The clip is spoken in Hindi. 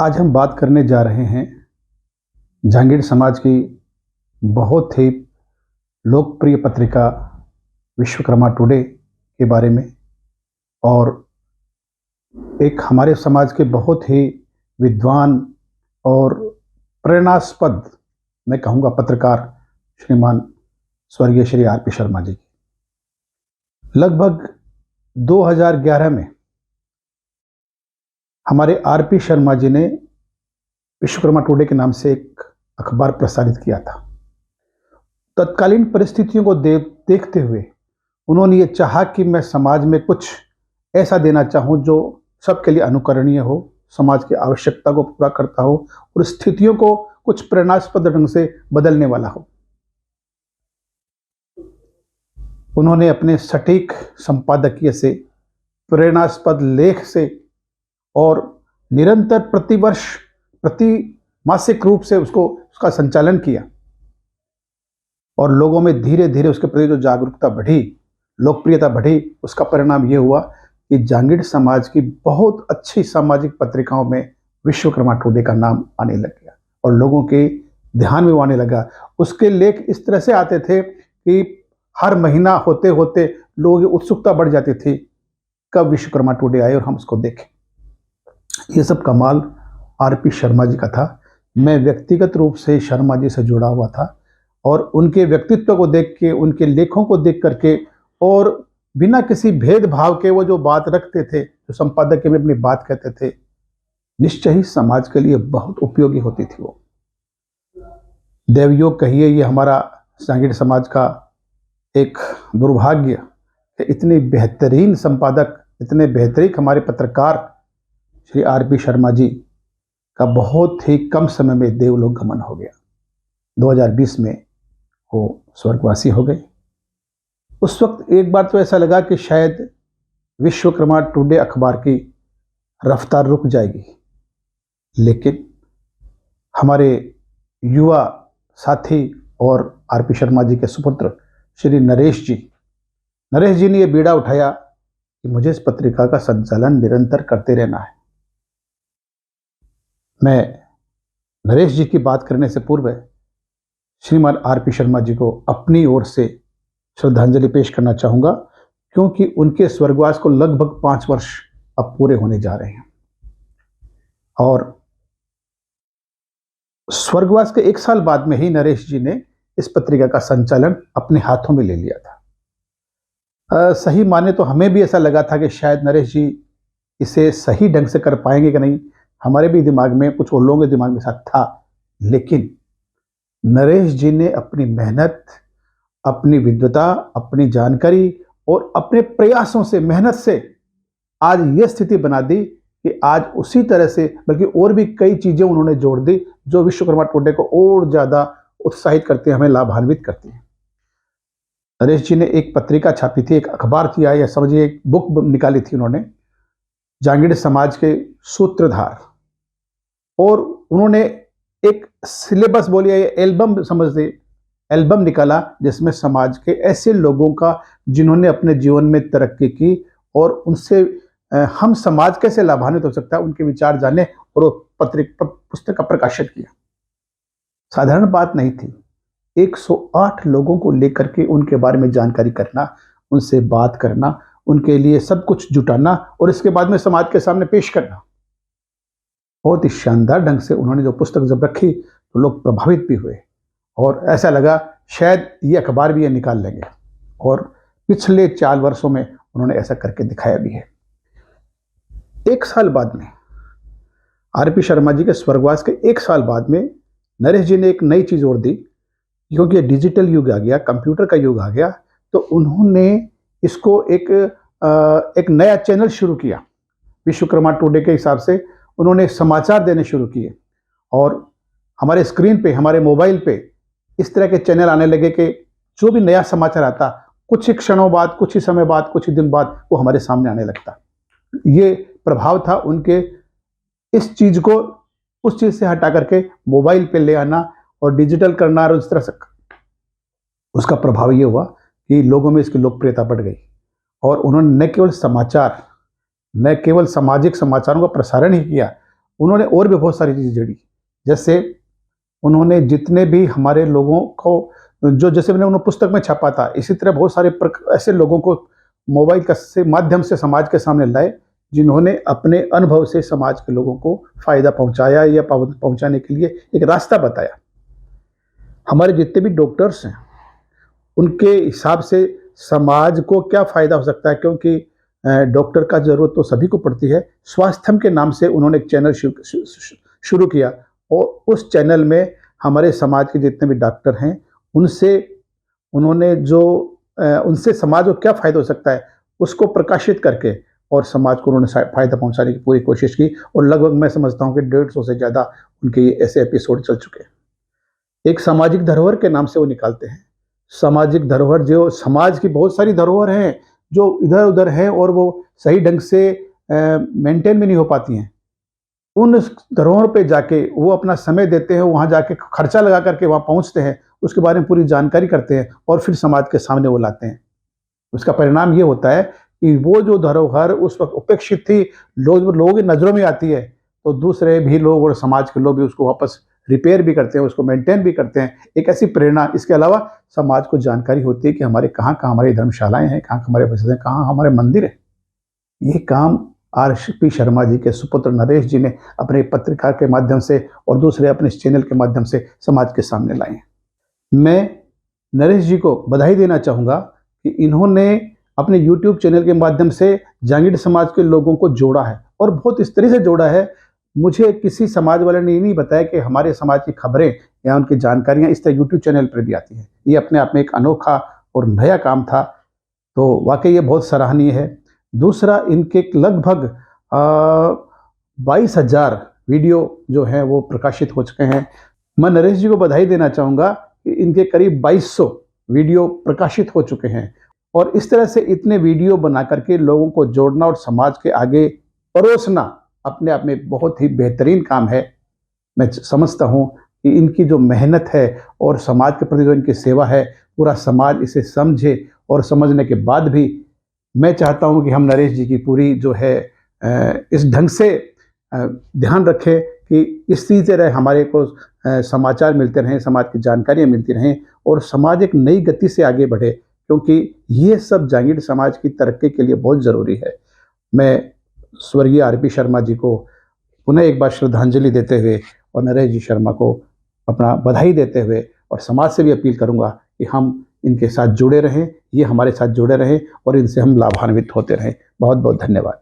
आज हम बात करने जा रहे हैं जांगीर समाज की बहुत ही लोकप्रिय पत्रिका विश्वकर्मा टुडे के बारे में। और एक हमारे समाज के बहुत ही विद्वान और प्रेरणास्पद, मैं कहूँगा, पत्रकार श्रीमान स्वर्गीय श्री आर.पी. शर्मा जी की लगभग 2011 में हमारे आर.पी. शर्मा जी ने विश्वकर्मा टुडे के नाम से एक अखबार प्रसारित किया था। तत्कालीन परिस्थितियों को देखते हुए उन्होंने ये चाहा कि मैं समाज में कुछ ऐसा देना चाहूँ जो सबके लिए अनुकरणीय हो, समाज की आवश्यकता को पूरा करता हो और स्थितियों को कुछ प्रेरणास्पद ढंग से बदलने वाला हो। उन्होंने अपने सटीक संपादकीय से, प्रेरणास्पद लेख से और निरंतर प्रतिवर्ष प्रति मासिक रूप से उसका संचालन किया और लोगों में धीरे धीरे उसके प्रति जो जागरूकता बढ़ी, लोकप्रियता बढ़ी, उसका परिणाम ये हुआ कि जांगीर समाज की बहुत अच्छी सामाजिक पत्रिकाओं में विश्वकर्मा टुडे का नाम आने लग गया और लोगों के ध्यान में वो आने लगा। उसके लेख इस तरह से आते थे कि हर महीना होते होते लोगों की उत्सुकता बढ़ जाती थी कब विश्वकर्मा टुडे आए और हम उसको देखें। ये सब कमाल आर.पी. शर्मा जी का था। मैं व्यक्तिगत रूप से शर्मा जी से जुड़ा हुआ था और उनके व्यक्तित्व को देख के, उनके लेखों को देख करके और बिना किसी भेदभाव के वो जो बात रखते थे, जो संपादक में अपनी बात कहते थे, निश्चय ही समाज के लिए बहुत उपयोगी होती थी। वो देवयोग कहिए, ये हमारा जांगीर समाज का एक दुर्भाग्य कि इतने बेहतरीन संपादक, इतने बेहतरीन हमारे पत्रकार श्री आर.पी. शर्मा जी का बहुत ही कम समय में देवलोक गमन हो गया। 2020 में वो स्वर्गवासी हो गए। उस वक्त एक बार तो ऐसा लगा कि शायद विश्वकर्मा टुडे अखबार की रफ्तार रुक जाएगी, लेकिन हमारे युवा साथी और आर.पी. शर्मा जी के सुपुत्र श्री नरेश जी ने यह बीड़ा उठाया कि मुझे इस पत्रिका का संचालन निरंतर करते रहना है। मैं नरेश जी की बात करने से पूर्व श्रीमान आर.पी. शर्मा जी को अपनी ओर से श्रद्धांजलि पेश करना चाहूँगा, क्योंकि उनके स्वर्गवास को लगभग 5 वर्ष अब पूरे होने जा रहे हैं और स्वर्गवास के 1 साल बाद में ही नरेश जी ने इस पत्रिका का संचालन अपने हाथों में ले लिया था। सही माने तो हमें भी ऐसा लगा था कि शायद नरेश जी इसे सही ढंग से कर पाएंगे कि नहीं। हमारे भी दिमाग में, कुछ और लोगों के दिमाग में साथ था, लेकिन नरेश जी ने अपनी मेहनत, अपनी विद्वता, अपनी जानकारी और अपने प्रयासों से, मेहनत से आज ये स्थिति बना दी कि आज उसी तरह से, बल्कि और भी कई चीजें उन्होंने जोड़ दी जो विश्वकर्मा टुडे को और ज्यादा उत्साहित करती है, हमें लाभान्वित करती है। नरेश जी ने एक पत्रिका छापी थी, एक अखबार किया, या समझिए एक बुक निकाली थी उन्होंने, जांगीर समाज के सूत्रधार। और उन्होंने एक सिलेबस बोलिए, एल्बम समझते, एल्बम निकाला जिसमें समाज के ऐसे लोगों का जिन्होंने अपने जीवन में तरक्की की और उनसे हम समाज कैसे लाभान्वित हो सकता है, उनके विचार जाने और पुस्तक का प्रकाशित किया। साधारण बात नहीं थी। 108 लोगों को लेकर के उनके बारे में जानकारी करना, उनसे बात करना, उनके लिए सब कुछ जुटाना और इसके बाद में समाज के सामने पेश करना। बहुत ही शानदार ढंग से उन्होंने जो पुस्तक जब रखी तो लोग प्रभावित भी हुए और ऐसा लगा शायद ये अखबार भी ये निकाल लेंगे, और पिछले 4 वर्षों में उन्होंने ऐसा करके दिखाया भी है। 1 साल बाद में, आर.पी. शर्मा जी के स्वर्गवास के 1 साल बाद में, नरेश जी ने एक नई चीज और दी, क्योंकि डिजिटल युग आ गया, कंप्यूटर का युग आ गया, तो उन्होंने इसको एक नया चैनल शुरू किया। विश्वकर्मा टुडे के हिसाब से उन्होंने समाचार देने शुरू किए और हमारे स्क्रीन पे, हमारे मोबाइल पे इस तरह के चैनल आने लगे कि जो भी नया समाचार आता, कुछ ही क्षणों बाद, कुछ ही समय बाद, कुछ ही दिन बाद वो हमारे सामने आने लगता। ये प्रभाव था उनके इस चीज को उस चीज से हटा करके मोबाइल पे ले आना और डिजिटल करना, और उस तरह से उसका प्रभाव ये हुआ कि लोगों में इसकी लोकप्रियता बढ़ गई और उन्होंने न केवल सामाजिक समाचारों का प्रसारण ही किया, उन्होंने और भी बहुत सारी चीज़ें जोड़ी। जैसे उन्होंने जितने भी हमारे लोगों को, जो जैसे मैंने उन्होंने पुस्तक में छापा था, इसी तरह बहुत सारे ऐसे लोगों को मोबाइल का से माध्यम से समाज के सामने लाए, जिन्होंने अपने अनुभव से समाज के लोगों को फ़ायदा पहुँचाया या पहुँचाने के लिए एक रास्ता बताया। हमारे जितने भी डॉक्टर्स हैं, उनके हिसाब से समाज को क्या फ़ायदा हो सकता है, क्योंकि डॉक्टर का ज़रूरत तो सभी को पड़ती है। स्वास्थ्यम के नाम से उन्होंने एक चैनल शुरू किया और उस चैनल में हमारे समाज के जितने भी डॉक्टर हैं, उनसे उन्होंने जो उनसे समाज को क्या फ़ायदा हो सकता है, उसको प्रकाशित करके और समाज को उन्होंने फ़ायदा पहुंचाने की पूरी कोशिश की। और लगभग मैं समझता हूं कि 150 से ज़्यादा उनके ऐसे एपिसोड चल चुके हैं। एक सामाजिक धरोहर के नाम से वो निकालते हैं। सामाजिक धरोहर, जो समाज की बहुत सारी धरोहर हैं जो इधर उधर हैं और वो सही ढंग से मेंटेन भी नहीं हो पाती हैं, उन धरोहर पे जाके वो अपना समय देते हैं, वहाँ जाके खर्चा लगा करके वहाँ पहुँचते हैं, उसके बारे में पूरी जानकारी करते हैं और फिर समाज के सामने वो लाते हैं। उसका परिणाम ये होता है कि वो जो धरोहर उस वक्त उपेक्षित थी, लोगों की नज़रों में आती है, तो दूसरे भी लोग और समाज के लोग भी उसको वापस रिपेयर भी करते हैं, उसको मेंटेन भी करते हैं। एक ऐसी प्रेरणा, इसके अलावा समाज को जानकारी होती है कि हमारे कहाँ कहाँ हमारी धर्मशालाएं हैं, कहाँ हमारे मस्जिद हैं, कहाँ हमारे मंदिर हैं। ये काम आर.पी. शर्मा जी के सुपुत्र नरेश जी ने अपने पत्रिका के माध्यम से और दूसरे अपने इस चैनल के माध्यम से समाज के सामने लाए हैं। मैं नरेश जी को बधाई देना चाहूँगा कि इन्होंने अपने यूट्यूब चैनल के माध्यम से जांगीड़ समाज के लोगों को जोड़ा है और बहुत इस तरह से जोड़ा है, मुझे किसी समाज वाले ने ये नहीं बताया कि हमारे समाज की खबरें या उनकी जानकारियाँ इस तरह यूट्यूब चैनल पर भी आती हैं। ये अपने आप में एक अनोखा और नया काम था, तो वाकई ये बहुत सराहनीय है। दूसरा, इनके लगभग 22,000 वीडियो जो हैं वो प्रकाशित हो चुके हैं। मैं नरेश जी को बधाई देना चाहूँगा कि इनके करीब 2200 वीडियो प्रकाशित हो चुके हैं और इस तरह से इतने वीडियो बना करके लोगों को जोड़ना और समाज के आगे परोसना अपने आप में एक बहुत ही बेहतरीन काम है। मैं समझता हूँ कि इनकी जो मेहनत है और समाज के प्रति जो इनकी सेवा है, पूरा समाज इसे समझे और समझने के बाद भी मैं चाहता हूँ कि हम नरेश जी की पूरी जो है इस ढंग से ध्यान रखें कि इस तरह हमारे को समाचार मिलते रहें, समाज की जानकारियाँ मिलती रहें और समाज एक नई गति से आगे बढ़े, क्योंकि ये सब जांगीड़ समाज की तरक्की के लिए बहुत ज़रूरी है। मैं स्वर्गीय आर.पी. शर्मा जी को पुनः एक बार श्रद्धांजलि देते हुए और नरेश जी शर्मा को अपना बधाई देते हुए और समाज से भी अपील करूंगा कि हम इनके साथ जुड़े रहें, ये हमारे साथ जुड़े रहें और इनसे हम लाभान्वित होते रहें। बहुत बहुत धन्यवाद।